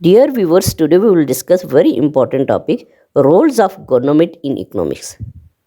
Dear viewers, today we will discuss very important topic, roles of government in economics.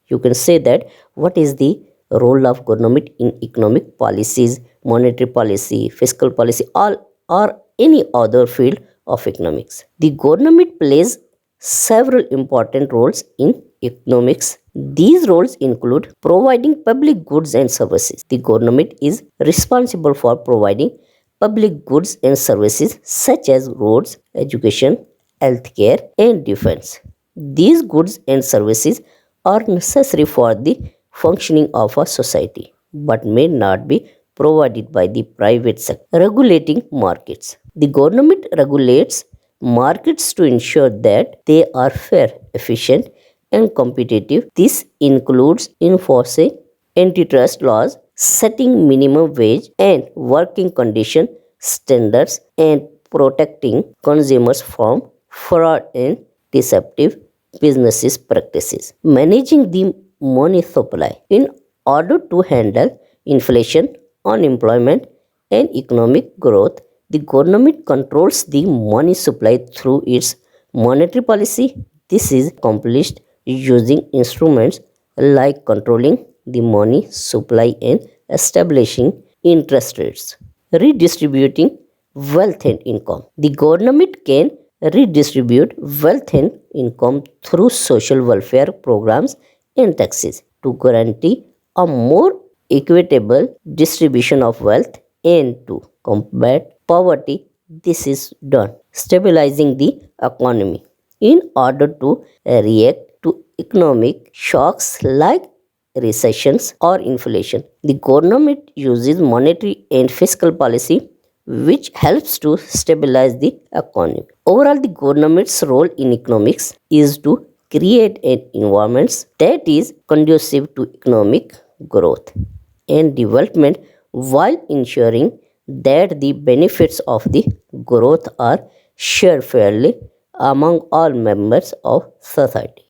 You can say that what is the role of government in economic policies, monetary policy, fiscal policy, all or any other field of economics. The government plays several important roles in economics. These roles include providing public goods and services. The government is responsible for providing public goods and services such as roads, education, healthcare, and defense. These goods and services are necessary for the functioning of a society but may not be provided by the private sector. Regulating markets. The government regulates markets to ensure that they are fair, efficient, and competitive. This includes enforcing antitrust laws, setting minimum wage and working condition standards, and protecting consumers from fraud and deceptive business practices. Managing the money supply. In order to handle inflation, unemployment, and economic growth, the government controls the money supply through its monetary policy. This is accomplished using instruments like controlling the money supply and establishing interest rates. Redistributing wealth and income. The government can redistribute wealth and income through social welfare programs and taxes to guarantee a more equitable distribution of wealth and to combat poverty. This is done stabilizing the economy in order to react to economic shocks like recessions or inflation. The government uses monetary and fiscal policy which helps to stabilize the economy. Overall, the government's role in economics is to create an environment that is conducive to economic growth and development while ensuring that the benefits of the growth are shared fairly among all members of society.